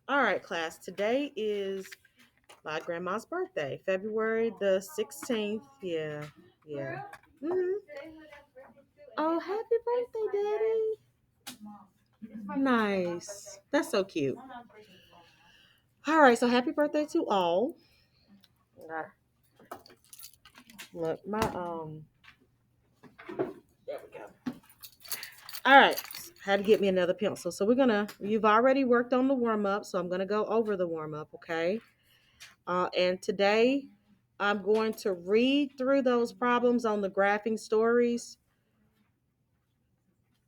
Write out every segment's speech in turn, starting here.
All right, class. Today is my grandma's birthday, February the 16th. Yeah, yeah. hmm Oh, happy birthday, Daddy. Nice. That's so cute. All right, so happy birthday to all. Ah, Look, there we go. All right, had to get me another pencil. So you've already worked on the warm up, so I'm gonna go over the warm up, okay? And today I'm going to read through those problems on the graphing stories.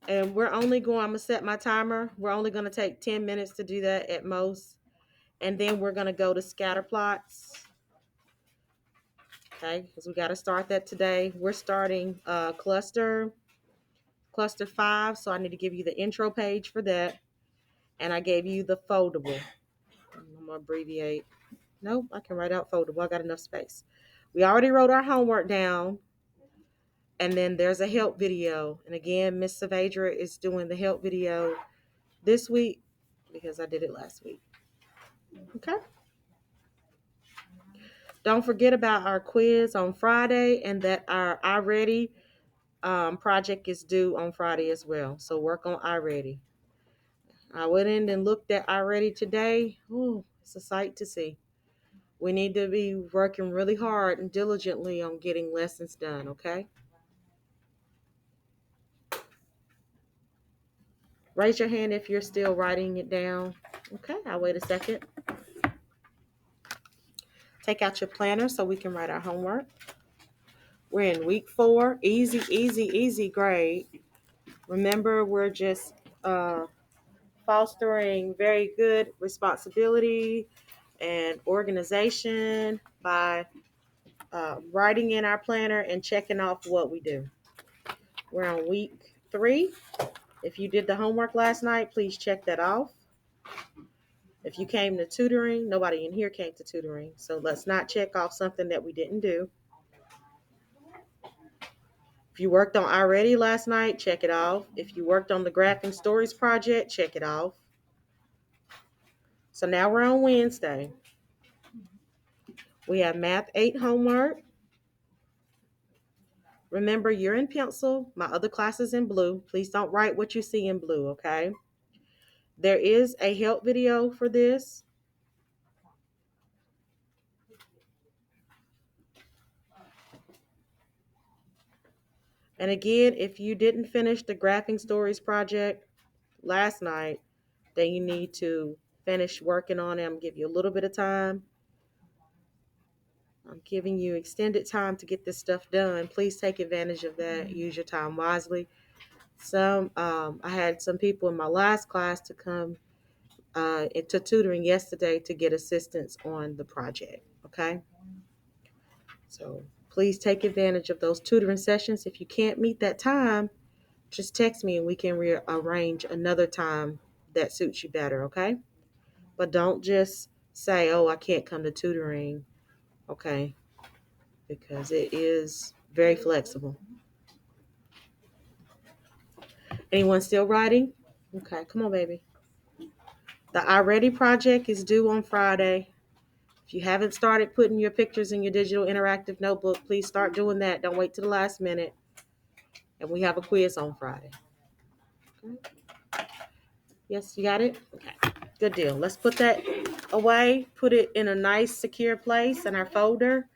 And I'm going to set my timer. We're only going to take 10 minutes to do that at most. And then we're going to go to scatter plots. Okay, because we got to start that today. We're starting cluster 5. So I need to give you the intro page for that. And I gave you the foldable. I'm going to abbreviate. Nope, I can write out foldable. I got enough space. We already wrote our homework down. And then there's a help video. And again, Miss Savadra is doing the help video this week because I did it last week. Okay. Don't forget about our quiz on Friday and that our iReady project is due on Friday as well. So work on iReady. I went in and looked at iReady today. Oh, it's a sight to see. We need to be working really hard and diligently on getting lessons done, okay? Raise your hand if you're still writing it down. Okay, I'll wait a second. Take out your planner so we can write our homework. We're in week 4. Easy, easy, easy grade. Remember, we're just fostering very good responsibility and organization by writing in our planner and checking off what we do. We're on week 3. If you did the homework last night, please check that off. If you came to tutoring, nobody in here came to tutoring. So let's not check off something that we didn't do. If you worked on iReady last night, check it off. If you worked on the Graphing Stories project, check it off. So now we're on Wednesday. We have Math 8 homework. Remember, you're in pencil. My other class is in blue. Please don't write what you see in blue, okay? There is a help video for this. And again, if you didn't finish the Graphing Stories project last night, then you need to finish working on it. I'm give you a little bit of time. I'm giving you extended time to get this stuff done. Please take advantage of that. Use your time wisely. I had some people in my last class to come into tutoring yesterday to get assistance on the project. Okay, so please take advantage of those tutoring sessions. If you can't meet that time, just text me and we can rearrange another time that suits you better. Okay, but don't just say, "Oh, I can't come to tutoring." Okay, because it is very flexible. Anyone still writing? Okay, come on, baby. The iReady project is due on Friday. If you haven't started putting your pictures in your digital interactive notebook, please start doing that. Don't wait to the last minute. And we have a quiz on Friday. Okay. Yes, you got it? Okay, good deal. Let's put that away, put it in a nice, secure place in our folder.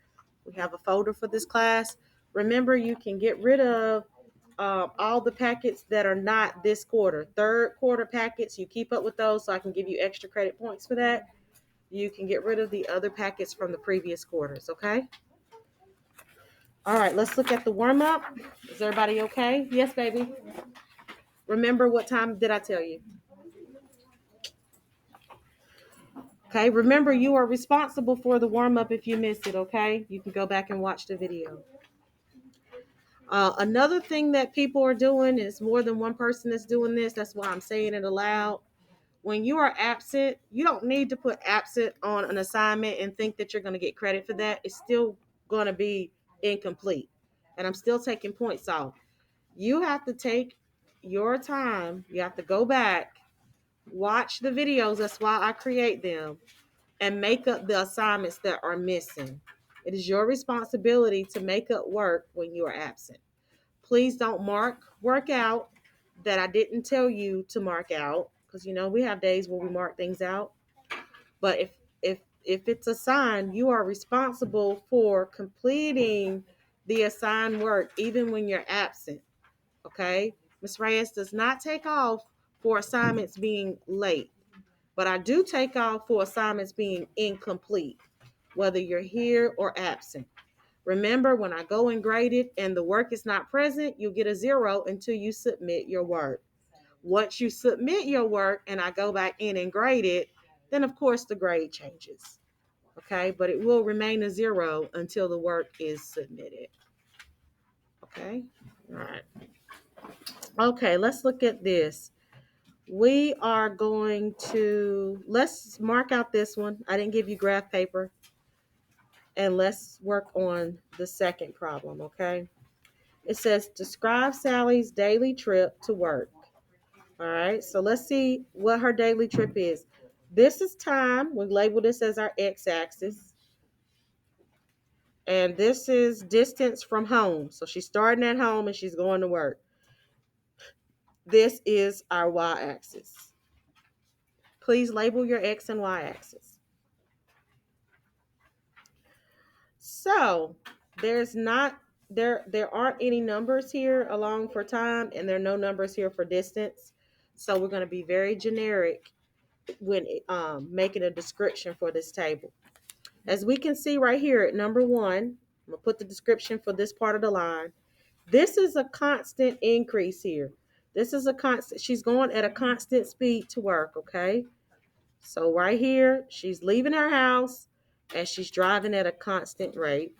We have a folder for this class. Remember, you can get rid of all the packets that are not this quarter. Third quarter packets, you keep up with those so I can give you extra credit points for that. You can get rid of the other packets from the previous quarters, okay? All right, let's look at the warm up. Is everybody okay? Yes, baby. Remember, what time did I tell you? Okay, remember, you are responsible for the warm up if you miss it, okay? You can go back and watch the video. Another thing that people are doing is more than one person is doing this. That's why I'm saying it aloud. When you are absent, you don't need to put absent on an assignment and think that you're going to get credit for that. It's still going to be incomplete. And I'm still taking points off. You have to take your time. You have to go back, Watch the videos. That's why I create them. And make up the assignments that are missing. It is your responsibility to make up work when you are absent. Please don't mark work out that I didn't tell you to mark out, because we have days where we mark things out. But if it's assigned, you are responsible for completing the assigned work even when you're absent. Okay? Ms. Reyes does not take off for assignments being late, but I do take off for assignments being incomplete, whether you're here or absent. Remember, when I go and grade it and the work is not present, you get a 0 until you submit your work. Once you submit your work and I go back in and grade it, then of course the grade changes. Okay, but it will remain a 0 until the work is submitted. Okay, all right. Okay, let's look at this. We are going to, let's mark out this one. I didn't give you graph paper. And let's work on the second problem, okay? It says, describe Sally's daily trip to work. All right, so let's see what her daily trip is. This is time. We label this as our x-axis. And this is distance from home. So she's starting at home and she's going to work. This is our y-axis. Please label your x and y-axis. So there aren't any numbers here along for time, and there are no numbers here for distance. So we're going to be very generic when making a description for this table. As we can see right here at number 1, I'm going to put the description for this part of the line. This is a constant increase here. This is a constant. She's going at a constant speed to work, okay? So right here, she's leaving her house and she's driving at a constant rate.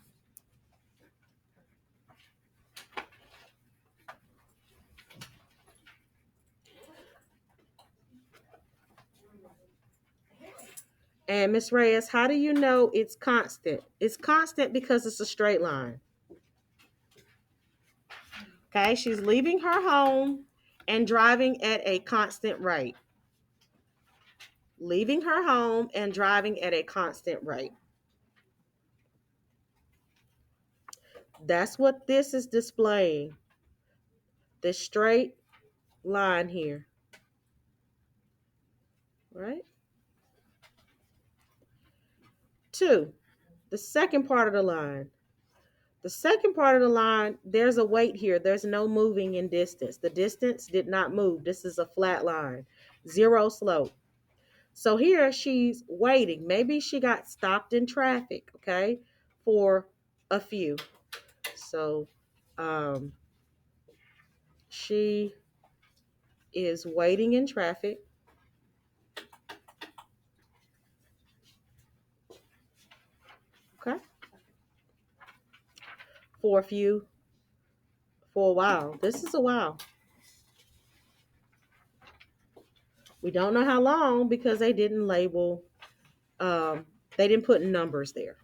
And Miss Reyes, how do you know it's constant? It's constant because it's a straight line. Okay, she's leaving her home and driving at a constant rate. Leaving her home and driving at a constant rate. That's what this is displaying. This straight line here. Right? 2, the second part of the line. The second part of the line, there's a weight here. There's no moving in distance. The distance did not move. This is a flat line. 0 slope. So here she's waiting. Maybe she got stopped in traffic, okay, for a few. So she is waiting in traffic. Okay. For a while. This is a while. We don't know how long because they didn't label, they didn't put numbers there.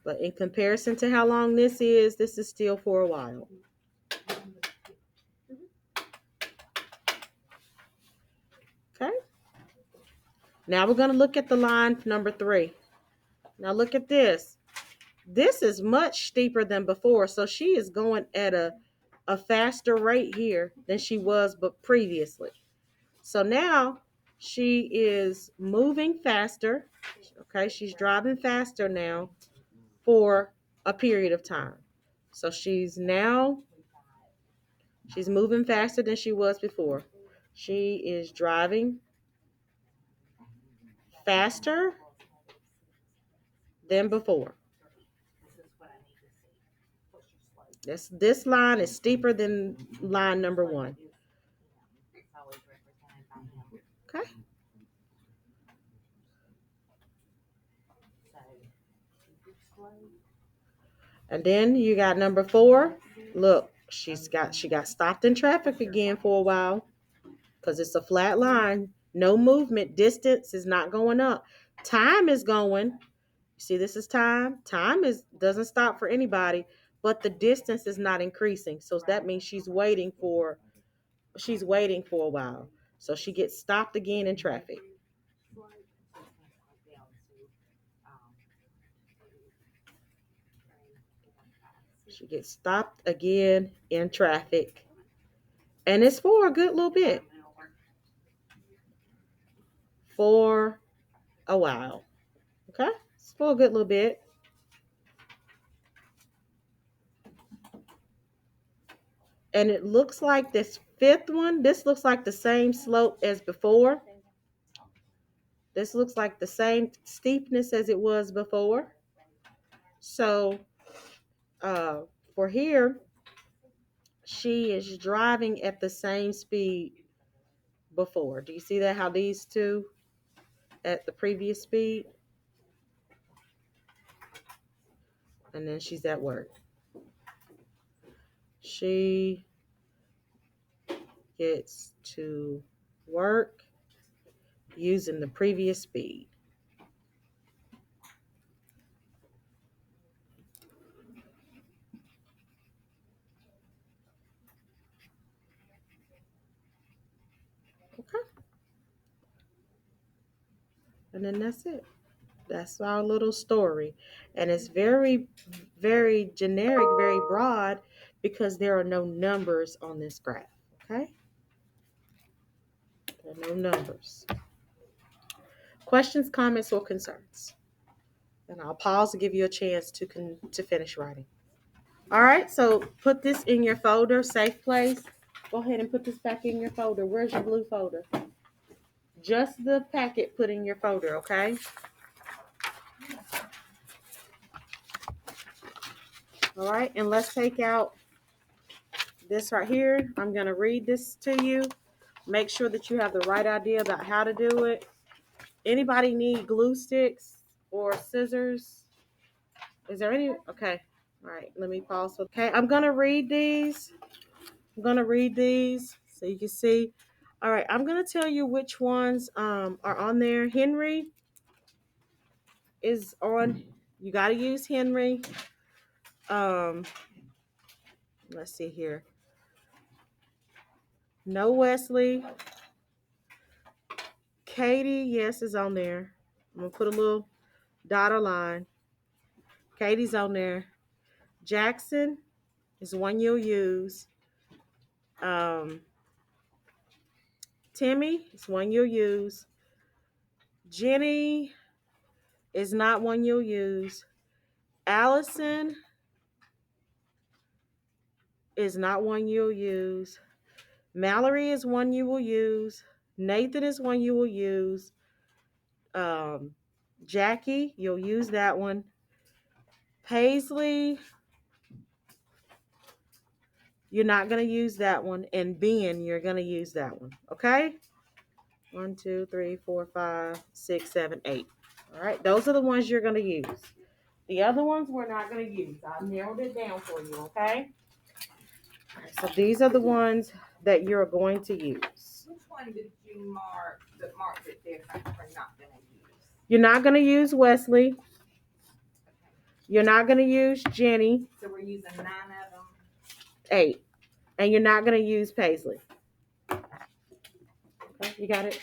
But in comparison to how long this is still for a while. Okay. Now we're going to look at the line number 3. Now look at this. This is much steeper than before. So she is going at a faster rate here than she was but previously. So now she is moving faster. Okay, she's driving faster now for a period of time. So she's moving faster than she was before. She is driving faster than before. This line is steeper than line number 1. Okay. And then you got number 4. Look, she got stopped in traffic again for a while because it's a flat line. No movement. Distance is not going up. Time is going. See, this is time. Time doesn't stop for anybody, but the distance is not increasing. So that means she's waiting for she's waiting for a while. So she gets stopped again in traffic. She gets stopped again in traffic. And it's for a good little bit. For a while. Okay? It's for a good little bit. And it looks like this fifth one, this looks like the same slope as before. This looks like the same steepness as it was before. So for here, she is driving at the same speed before. Do you see that? How these two at the previous speed? And then she's at work. She gets to work using the previous speed. Okay. And then that's it. That's our little story. And it's very, very generic, very broad because there are no numbers on this graph. Okay? There are no numbers. Questions, comments, or concerns? And I'll pause to give you a chance to finish writing. All right, so put this in your folder, safe place. Go ahead and put this back in your folder. Where's your blue folder? Just the packet put in your folder, okay? All right, and let's take out this right here. I'm going to read this to you. Make sure that you have the right idea about how to do it. Anybody need glue sticks or scissors? Is there any? Okay. All right, let me pause. Okay, I'm going to read these. So you can see. All right, I'm going to tell you which ones are on there. Henry is on. You got to use Henry. Let's see here. No Wesley. Katie, yes, is on there. I'm going to put a little dotted line. Katie's on there. Jackson is one you'll use. Timmy is one you'll use. Jenny is not one you'll use. Allison is not one you'll use. Mallory is one you will use. Nathan is one you will use. Jackie, you'll use that one. Paisley, you're not going to use that one. And Ben, you're going to use that one. Okay? 1, 2, 3, 4, 5, 6, 7, 8. All right, those are the ones you're going to use. The other ones we're not going to use. I narrowed it down for you, okay? All right, so these are the ones that you're going to use. Which one did you mark that they're not going to use? You're not going to use Wesley. Okay. You're not going to use Jenny. So we're using 9 of them? 8. And you're not going to use Paisley. Okay, you got it?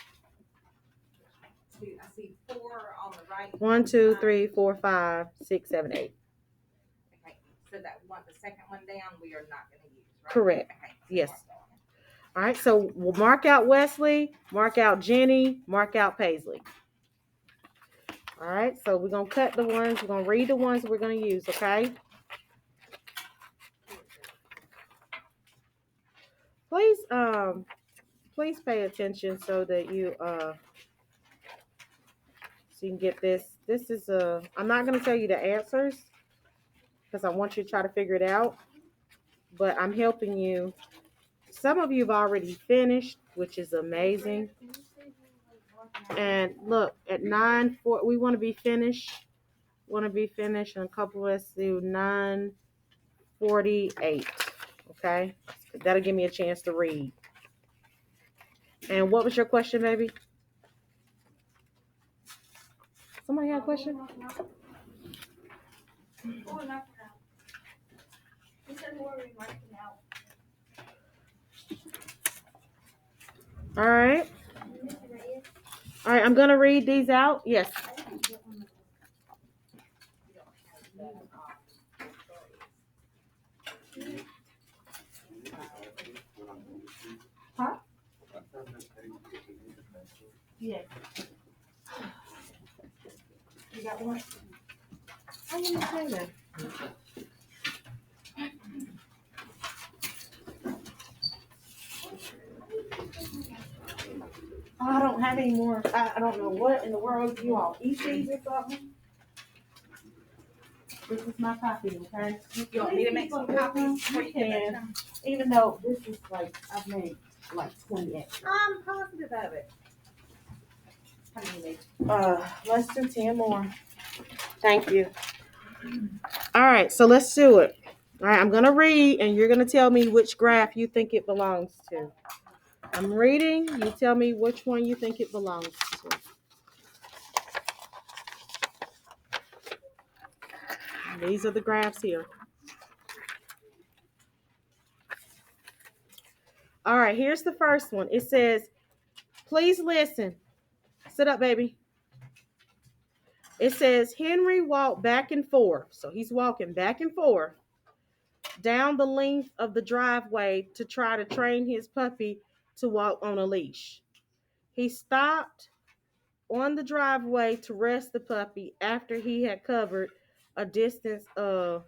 I see 4 on the right. 1, 2, 3, 4, 5, 6, 7, 8. Okay, so that one, the second one down, we are not going to use, right? Correct. Okay, so yes. All right, so we'll mark out Wesley, mark out Jenny, mark out Paisley. All right, so we're going to cut the ones, we're going to read the ones we're going to use, okay? Please pay attention so that you can get this. This is I'm not going to tell you the answers because I want you to try to figure it out, but I'm helping you. Some of you have already finished, which is amazing. And look, at 9:40, we want to be finished. In a couple of us do 9:48. Okay, that'll give me a chance to read. And what was your question, baby? Somebody had a question? All right. All right, I'm going to read these out. Yes. Huh? Yes. You got one? I didn't say that. Oh, I don't have any more. I don't know what in the world you all eat these or something. This is my copy, okay? You want me to make some copies before you get that done? Even though this is like, I've made like 20 extra. I'm positive of it. How many you make? Let's do 10 more. Thank you. All right, so let's do it. All right, I'm going to read, and you're going to tell me which graph you think it belongs to. I'm reading. You tell me which one you think it belongs to. These are the graphs here. All right, here's the first one. It says, please listen. Sit up, baby. It says, Henry walked back and forth. So he's walking back and forth down the length of the driveway to try to train his puppy to walk on a leash. He stopped on the driveway to rest the puppy after he had covered a distance of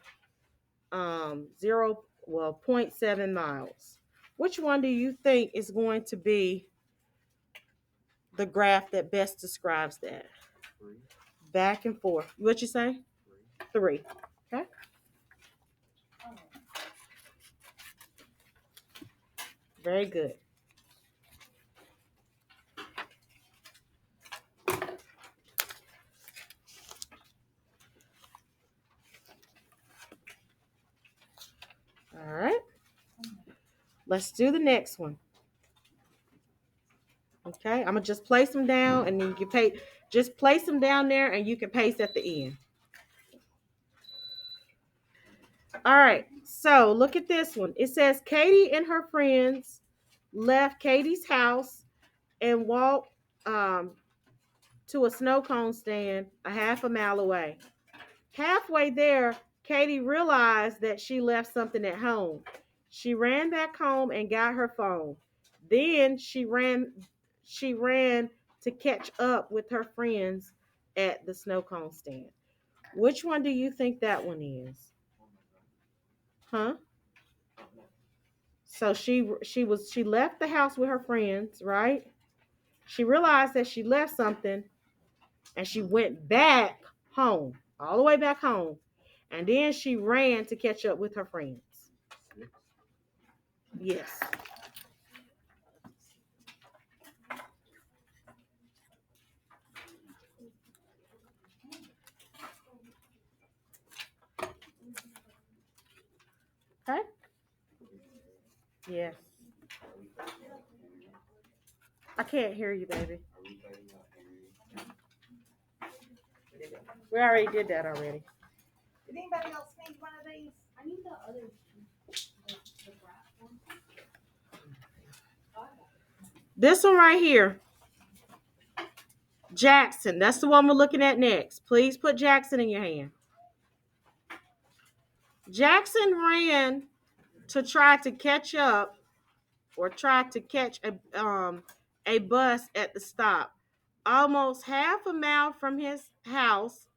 0.7 miles. Which one do you think is going to be the graph that best describes that? 3. Back and forth. What you say? 3. Okay. Very good. All right. Let's do the next one. Okay. I'm gonna just place them down, and then you can just place them down there, and you can paste at the end. All right. So look at this one. It says Katie and her friends left Katie's house and walked to a snow cone stand a half a mile away. Halfway there, Katie realized that she left something at home. She ran back home and got her phone. Then she ran to catch up with her friends at the snow cone stand. Which one do you think that one is? Huh? So she left the house with her friends, right? She realized that she left something and she went back home, all the way back home. And then she ran to catch up with her friends. 6. Yes. Okay. Yes. I can't hear you, baby. We already did that already. Did anybody else need one of these? I need the other. This one right here. Jackson. That's the one we're looking at next. Please put Jackson in your hand. Jackson ran to try to catch up or try to catch a bus at the stop. Almost half a mile from his house,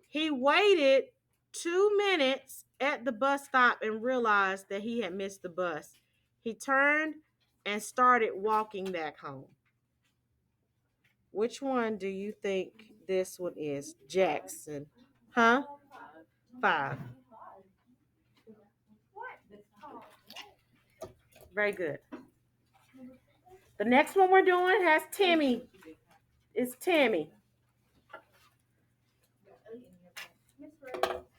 he waited 2 minutes at the bus stop and realized that he had missed the bus. He turned and started walking back home. Which one do you think this one is? Jackson. Huh? 5. Very good. The next one we're doing has Timmy. It's Timmy.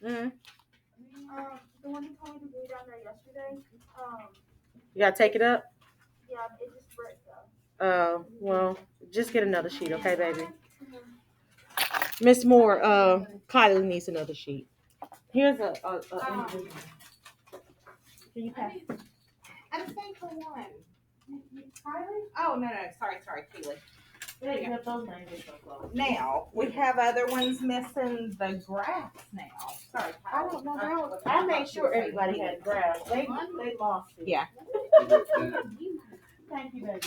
Mm-hmm. The one you told me to do down there yesterday. You gotta take it up? Yeah, it just breaks though. Well, just get another sheet, okay, baby? Miss Moore, Kylie needs another sheet. Here's a individual. Can you pass? I'm saying for one. Oh, no, sorry, Keely. Yeah, those names are so close. Now, we have other ones missing the graphs now. Sorry, I don't know how. I made sure everybody had graphs. They lost it. Yeah. Thank you, baby.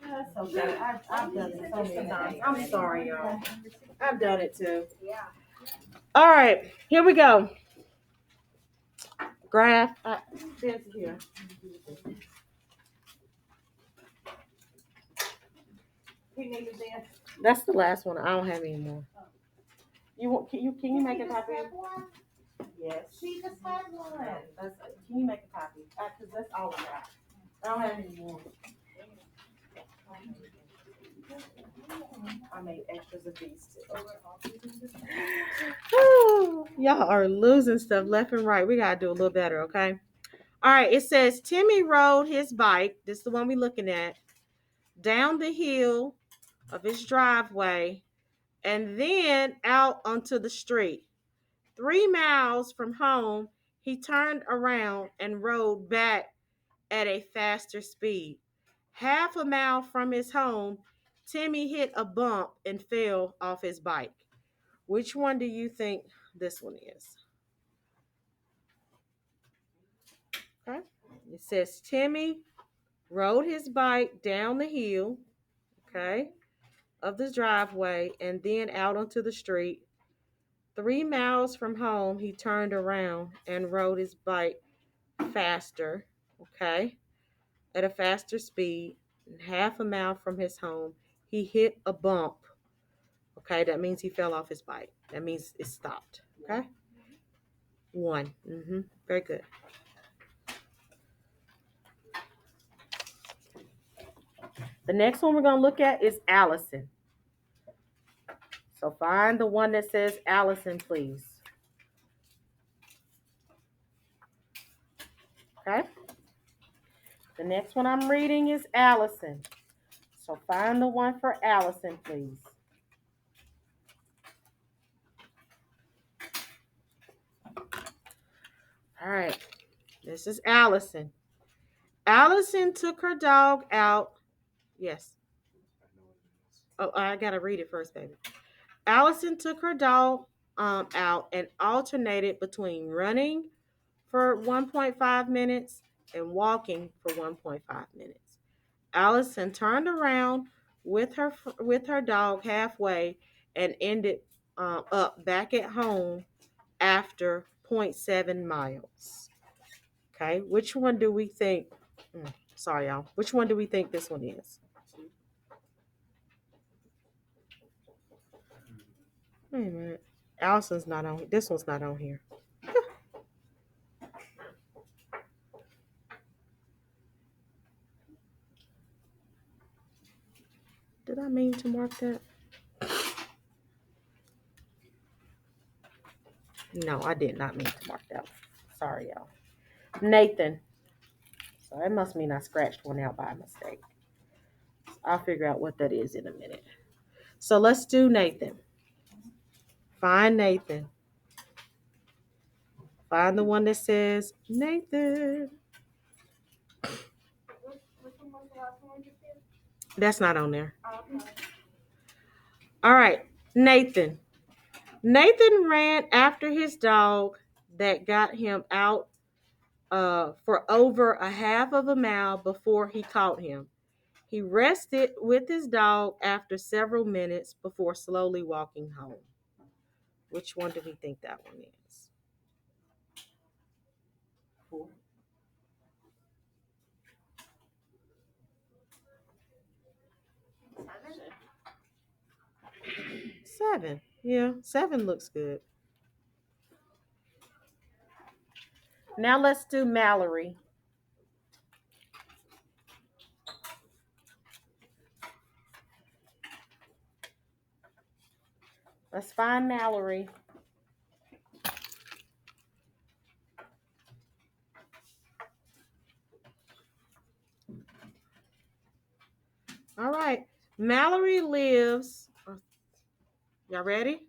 That's okay. I've done it so many times. I'm sorry, y'all. I've done it too. Yeah. All right, here we go. Graph. This here. That's the last one. I don't have any more. You want? Can you make a copy? Yes. She just had one. Can you make a copy? Because that's all I got. I don't have any more. I made extras of these too. Y'all are losing stuff left and right. We gotta do a little better, okay? All right. It says Timmy rode his bike. This is the one we're looking at. Down the hill of his driveway, and then out onto the street. 3 miles from home, he turned around and rode back at a faster speed. Half a mile from his home, Timmy hit a bump and fell off his bike. Which one do you think this one is? Okay. It says Timmy rode his bike down the hill, okay, of the driveway and then out onto the street. 3 miles from home, he turned around and rode his bike faster, okay, at a faster speed. Half a mile from his home, he hit a bump. Okay, that means he fell off his bike. That means it stopped. Okay, 1. Very good. The next one we're going to look at is Allison. So find the one that says Allison, please. Okay. The next one I'm reading is Allison. So find the one for Allison, please. All right. This is Allison. Allison took her dog out. Yes. Oh, I got to read it first, baby. Allison took her dog out and alternated between running for 1.5 minutes and walking for 1.5 minutes. Allison turned around with her dog halfway and ended up back at home after 0.7 miles. Okay, which one do we think? Sorry, y'all. Which one do we think this one is? Wait a minute. Allison's not on. This one's not on here. Did I mean to mark that? No, I did not mean to mark that one. Sorry, y'all. Nathan. So that must mean I scratched one out by mistake. I'll figure out what that is in a minute. So let's do Nathan. Find Nathan. Find the one that says Nathan. That's not on there. All right, Nathan. Nathan ran after his dog that got him out for over a half of a mile before he caught him. He rested with his dog after several minutes before slowly walking home. Which one do we think that one is? 4. 7. Yeah, 7 looks good. Now let's do Mallory. Let's find Mallory. All right. Mallory lives. Y'all ready?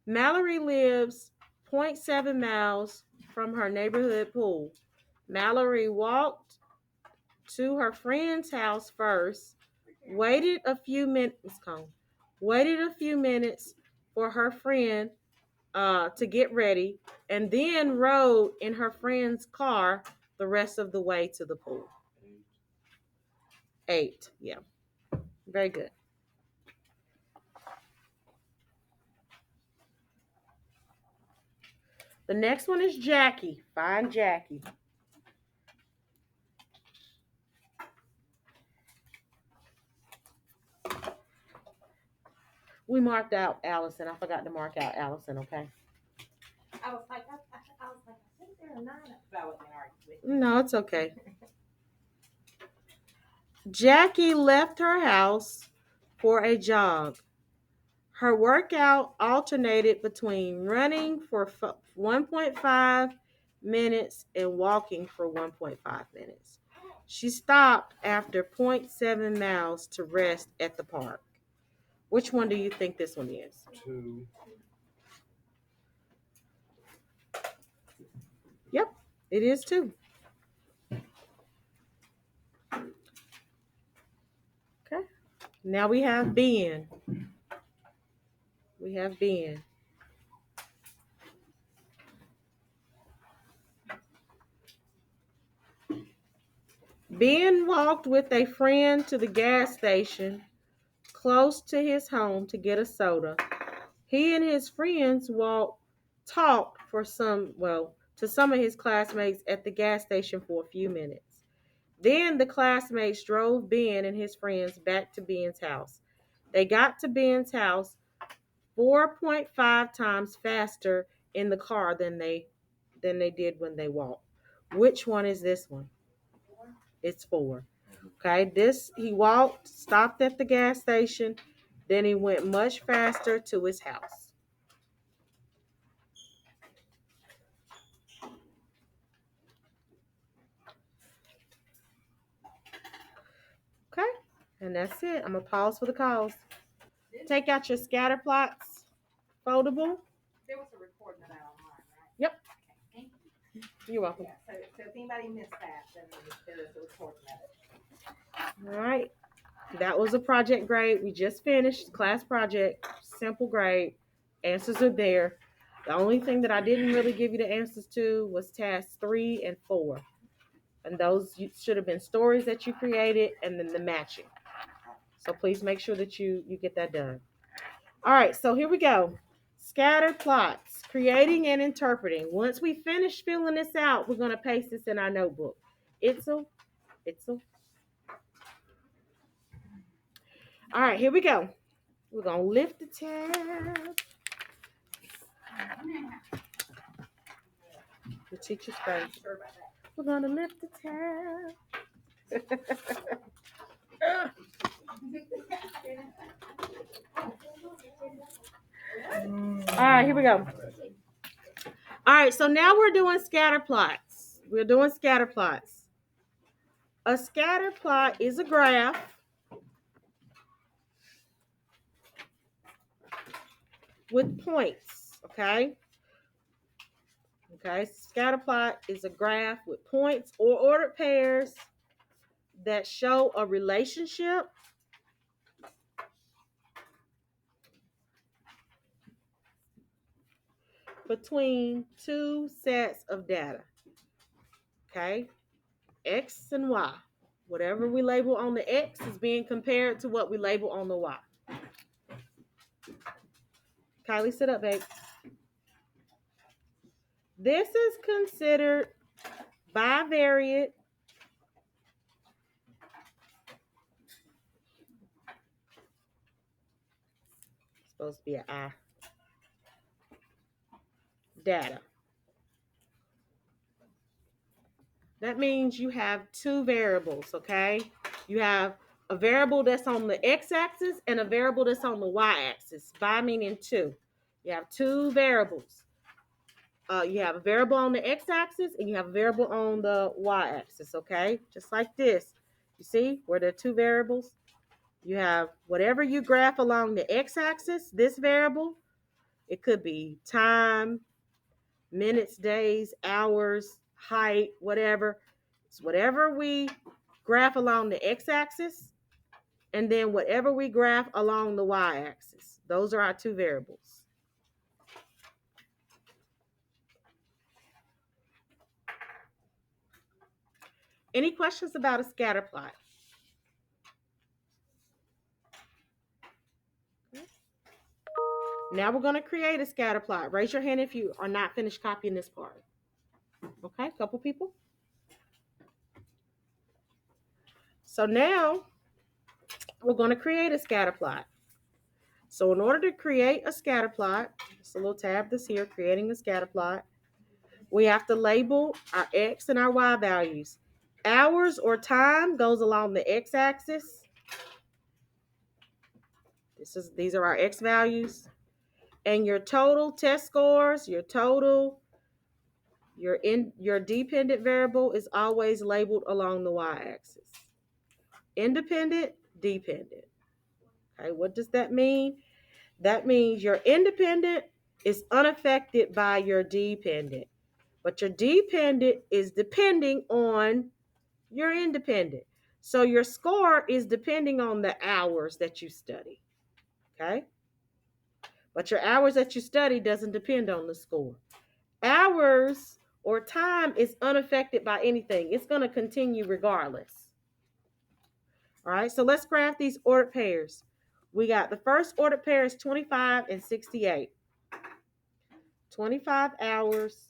Mallory lives 0.7 miles from her neighborhood pool. Mallory walked to her friend's house first, waited a few minutes for her friend to get ready, and then rode in her friend's car the rest of the way to the pool. 8. Yeah. Very good. The next one is Jackie. Find Jackie. We marked out Allison. I forgot to mark out Allison, okay? I was like, I think there are 9. But I wasn't arguing with you. No, it's okay. Jackie left her house for a jog. Her workout alternated between running for 1.5 minutes and walking for 1.5 minutes. She stopped after 0.7 miles to rest at the park. Which one do you think this one is? 2. Yep, it is 2. Okay. Now we have Ben. Ben walked with a friend to the gas station close to his home to get a soda. He and his friends talked to some of his classmates at the gas station for a few minutes. Then the classmates drove Ben and his friends back to Ben's house. They got to Ben's house 4.5 times faster in the car than they did when they walked. Which one is this one? It's 4. Okay, he walked, stopped at the gas station, then he went much faster to his house. Okay, and that's it. I'm gonna pause for the calls. Take out your scatter plots, foldable. There was a recording of that online, right? Yep. Okay, thank you. You're welcome. Yeah, so if anybody missed that, then there is a recording of it. All right. That was a project grade. We just finished class project, simple grade. Answers are there. The only thing that I didn't really give you the answers to was tasks 3 and 4. And those should have been stories that you created and then the matching. So please make sure that you get that done. All right, so here we go. Scattered plots, creating and interpreting. Once we finish filling this out, we're going to paste this in our notebook. Itzel. All right, here we go. We're going to lift the tab. The teacher's face. We're going to lift the tab. All right, here we go. All right, so now we're doing scatter plots. A scatter plot is a graph with points, okay? Okay, scatter plot is a graph with points or ordered pairs that show a relationship between two sets of data. Okay, X and Y. Whatever we label on the X is being compared to what we label on the Y. Kylie, sit up, babe. This is considered bivariate supposed to be an I. Data. That means you have 2 variables, okay? You have a variable that's on the x-axis and a variable that's on the y-axis. Bi meaning 2. You have 2 variables. You have a variable on the x-axis and you have a variable on the y-axis, okay? Just like this. You see where there are 2 variables? You have whatever you graph along the x-axis, this variable. It could be time, minutes, days, hours, height, whatever. It's whatever we graph along the x-axis, and then whatever we graph along the y-axis. Those are our two variables. Any questions about a scatter plot? Now we're going to create a scatter plot. Raise your hand if you are not finished copying this part. Okay, a couple people. So now we're going to create a scatter plot. So in order to create a scatter plot, it's a little tab that's here, creating a scatter plot, we have to label our x and our y values. Hours or time goes along the x-axis. These are our x values. And your total test scores, your total, your dependent variable is always labeled along the y-axis. Independent, dependent. Okay, what does that mean? That means your independent is unaffected by your dependent, but your dependent is depending on your independent. So your score is depending on the hours that you study. Okay? But your hours that you study doesn't depend on the score. Hours or time is unaffected by anything. It's going to continue regardless. All right, so let's graph these ordered pairs. We got the first ordered pair is 25 and 68. 25 hours.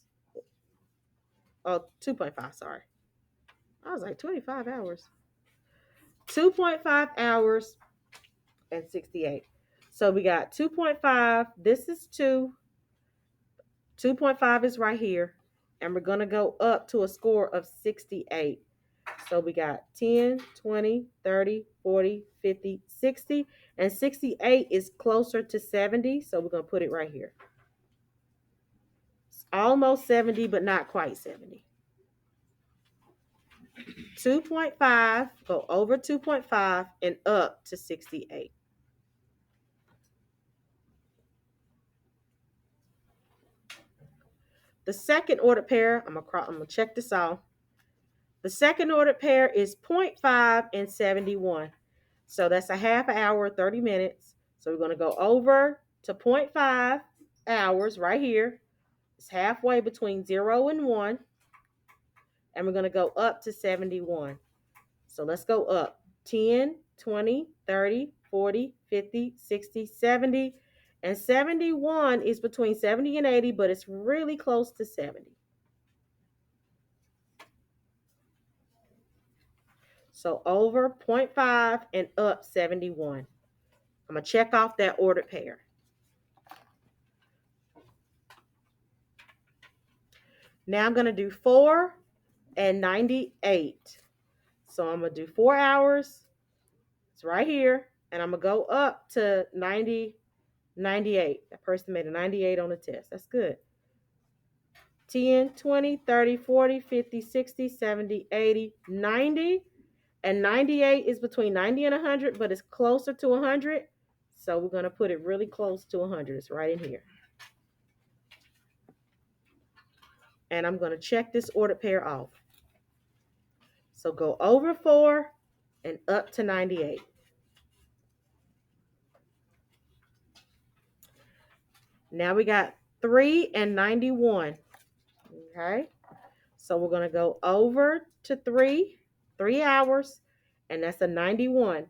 Oh, 2.5, sorry. I was like 25 hours. 2.5 hours and 68. So we got 2.5. This is 2. 2.5 is right here. And we're going to go up to a score of 68. So we got 10, 20, 30, 40, 50, 60. And 68 is closer to 70. So we're going to put it right here. It's almost 70, but not quite 70. 2.5, go over 2.5 and up to 68. The second ordered pair, I'm gonna check this off. The second ordered pair is 0.5 and 71. So that's a half hour, 30 minutes. So we're gonna go over to 0.5 hours right here. It's halfway between 0 and 1. And we're gonna go up to 71. So let's go up 10, 20, 30, 40, 50, 60, 70. And 71 is between 70 and 80, but it's really close to 70. So over 0.5 and up 71. I'm going to check off that ordered pair. Now I'm going to do 4 and 98. So I'm going to do 4 hours. It's right here. And I'm going to go up to 90, 98. That person made a 98 on the test. That's good. 10, 20, 30, 40, 50, 60, 70, 80, 90. And 98 is between 90 and 100, but it's closer to 100. So we're going to put it really close to 100. It's right in here. And I'm going to check this ordered pair off. So go over 4 and up to 98. Now we got 3 and 91. Okay. So we're going to go over to 3 hours, and that's a 91.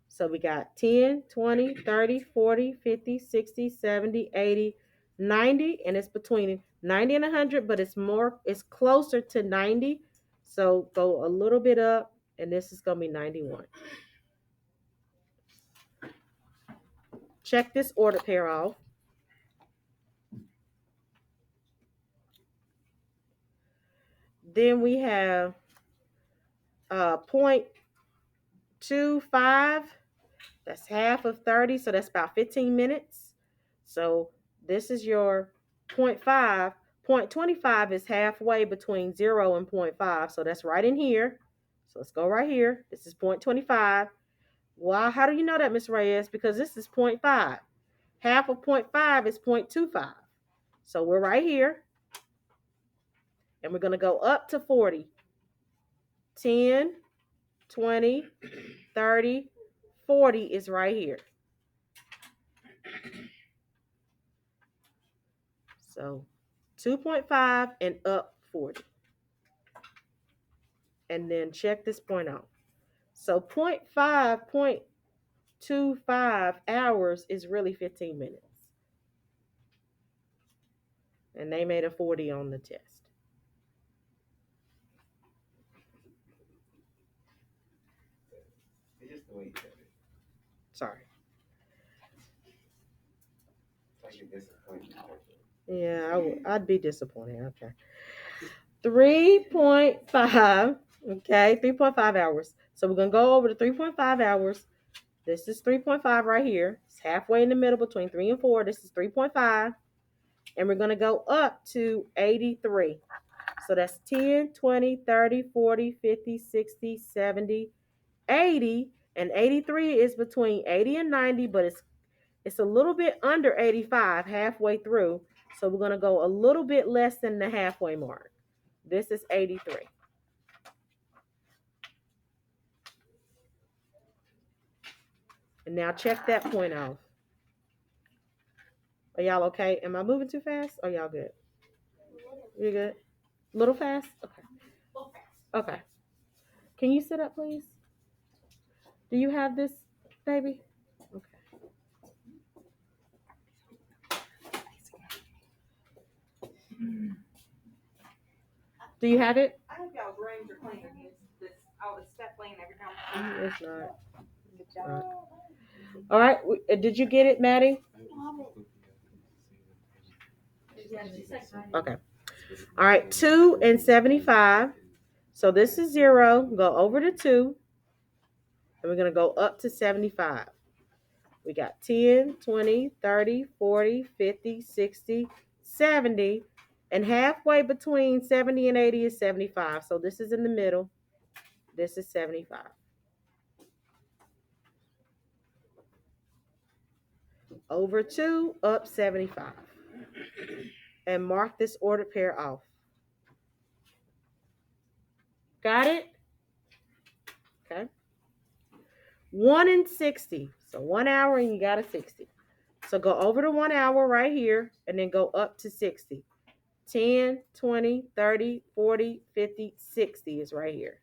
So we got 10, 20, 30, 40, 50, 60, 70, 80, 90, and it's between 90 and 100, but it's closer to 90. So go a little bit up, and this is going to be 91. Check this ordered pair off. Then we have 0.25. That's half of 30, so that's about 15 minutes. So this is your 0.5. 0.25 is halfway between 0 and 0.5, so that's right in here. So let's go right here. This is 0.25. Why? How do you know that, Ms. Reyes? Because this is 0.5. Half of 0.5 is 0.25. So we're right here. And we're going to go up to 40. 10, 20, 30, 40 is right here. So 2.5 and up 40. And then check this point out. So 0.25 hours is really 15 minutes. And they made a 40 on the test. It's just the way you said it. Sorry. Like you're disappointed. Yeah, I'd be disappointed. Okay. 3.5. Okay, 3.5 hours. So we're going to go over to 3.5 hours. This is 3.5 right here. It's halfway in the middle between 3 and 4. This is 3.5. And we're going to go up to 83. So that's 10, 20, 30, 40, 50, 60, 70, 80. And 83 is between 80 and 90, but it's a little bit under 85 halfway through. So we're going to go a little bit less than the halfway mark. This is 83. And now check that point off. Are y'all okay? Am I moving too fast? Are y'all good? You good? A little fast? Okay. Okay. Can you sit up, please? Do you have this, baby? Okay. Do you have it? I hope y'all's rooms are clean against all this stuff laying every time. It's not. Good job. All right. Did you get it, Maddie? Okay. All right. 2 and 75. So this is 0. Go over to 2. And we're going to go up to 75. We got 10, 20, 30, 40, 50, 60, 70. And halfway between 70 and 80 is 75. So this is in the middle. This is 75. Over 2, up 75. And mark this ordered pair off. Got it? Okay. 1 and 60. So 1 hour and you got a 60. So go over to 1 hour right here and then go up to 60. 10, 20, 30, 40, 50, 60 is right here.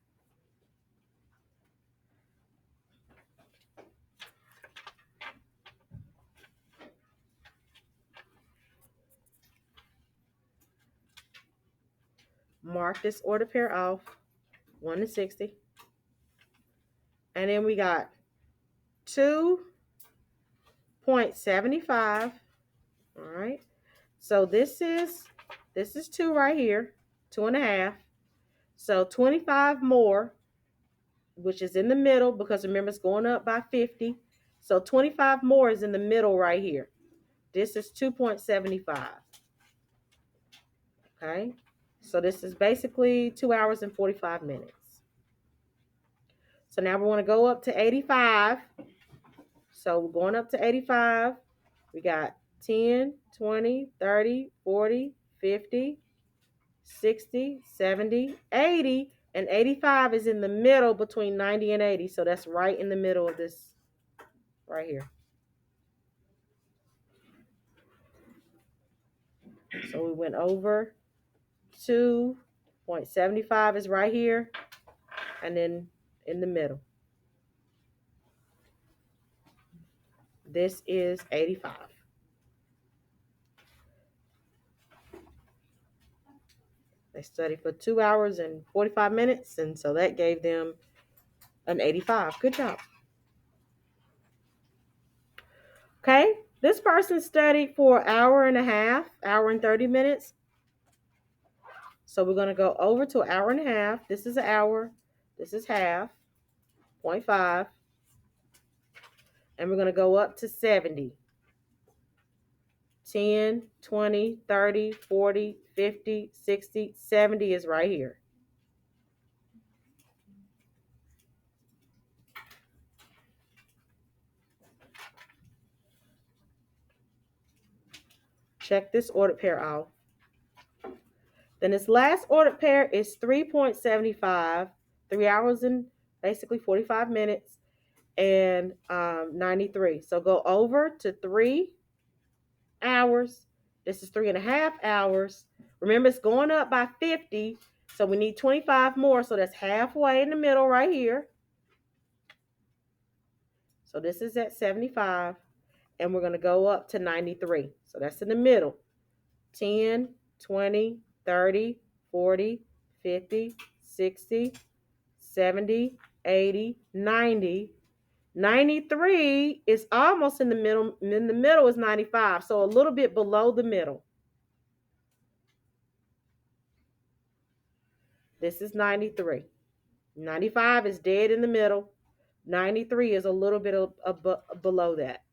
Mark this order pair off. 1 to 60. And then we got 2.75. All right. So this is 2 right here. 2.5. So 25 more, which is in the middle because remember it's going up by 50. So 25 more is in the middle right here. This is 2.75. Okay. So this is basically 2 hours and 45 minutes. So now we want to go up to 85. So we're going up to 85. We got 10, 20, 30, 40, 50, 60, 70, 80. And 85 is in the middle between 90 and 80. So that's right in the middle of this right here. So we went over 2.75 is right here. And then in the middle. This is 85. They studied for 2 hours and 45 minutes. And so that gave them an 85. Good job. Okay. This person studied for an hour and a half, hour and 30 minutes. So we're going to go over to an hour and a half. This is an hour. This is half, 0.5. And we're going to go up to 70. 10, 20, 30, 40, 50, 60, 70 is right here. Check this ordered pair out. Then this last ordered pair is 3.75, 3 hours and basically 45 minutes, and 93. So go over to 3 hours. This is 3.5 hours. Remember, it's going up by 50. So we need 25 more. So that's halfway in the middle right here. So this is at 75. And we're going to go up to 93. So that's in the middle. 10, 20, 30, 40, 50, 60, 70, 80, 90. 93 is almost in the middle. In the middle is 95. So a little bit below the middle. This is 93. 95 is dead in the middle. 93 is a little bit below that.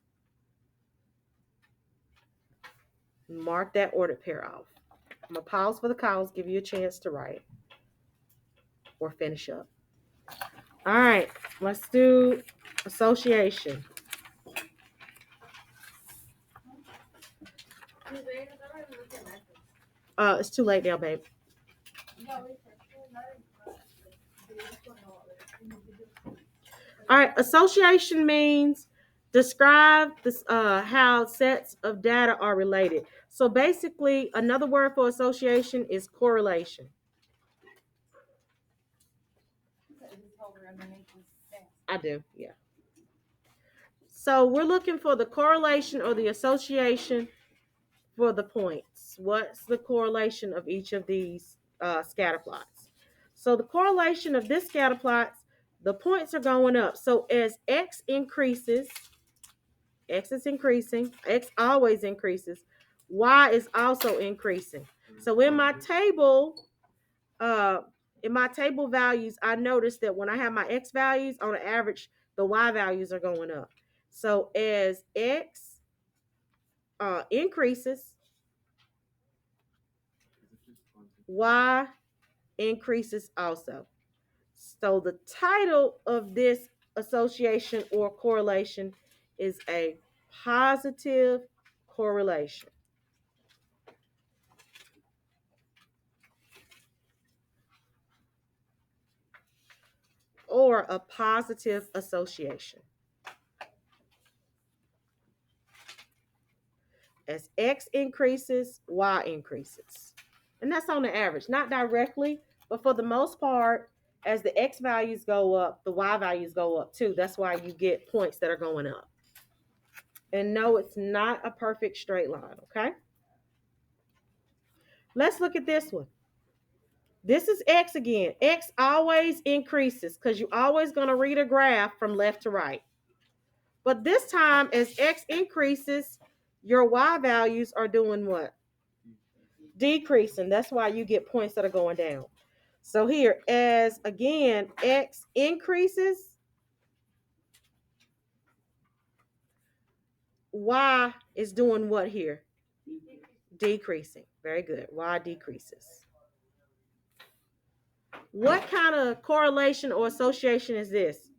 Mark that ordered pair off. I'm going to pause for the calls, give you a chance to write or finish up. All right, let's do association. It's too late now, babe. All right, association means describe this, how sets of data are related. So basically, another word for association is correlation. I do, yeah. So we're looking for the correlation or the association for the points. What's the correlation of each of these scatter plots? So the correlation of this scatter plots, the points are going up. So as x increases, x is increasing, x always increases, y is also increasing. So in my table values, I noticed that when I have my x values, on average, the y values are going up. So as x increases, y increases also. So the title of this association or correlation is a positive correlation. Or a positive association. As x increases, y increases. And that's on the average, not directly, but for the most part, as the x values go up, the y values go up too. That's why you get points that are going up. And no, it's not a perfect straight line, okay? Let's look at this one. This is x again. X always increases because you're always going to read a graph from left to right. But this time, as x increases, your y values are doing what? Decreasing. That's why you get points that are going down. So here, as again, x increases, y is doing what here? Decreasing. Very good. Y decreases. What kind of correlation or association is this?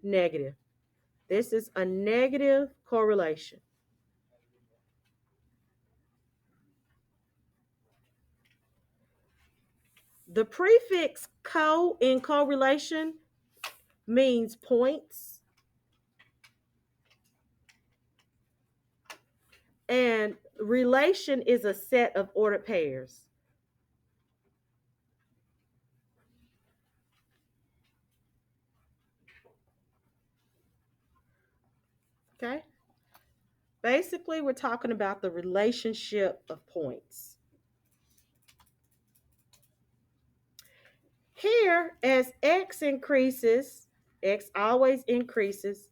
Negative. This is a negative correlation. The prefix co in correlation means points. And relation is a set of ordered pairs. Okay? Basically, we're talking about the relationship of points. Here, as x increases, x always increases,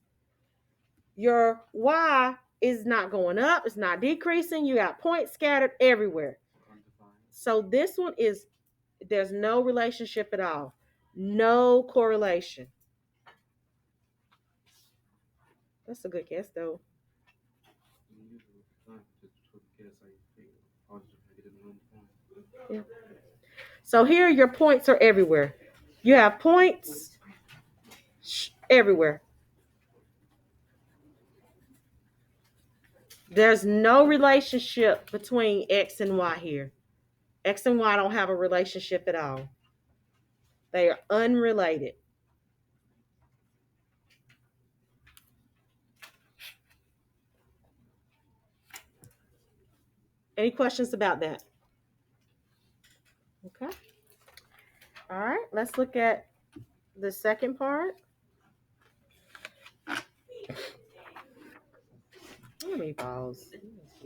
your y is not going up, it's not decreasing. You got points scattered everywhere. So this one is, there's no relationship at all. No correlation. That's a good guess, though. Yeah. So here, your points are everywhere. You have points everywhere. There's no relationship between x and y here. X and Y don't have a relationship at all. They are unrelated. Any questions about that? Okay. All right. Let's look at the second part. How many balls?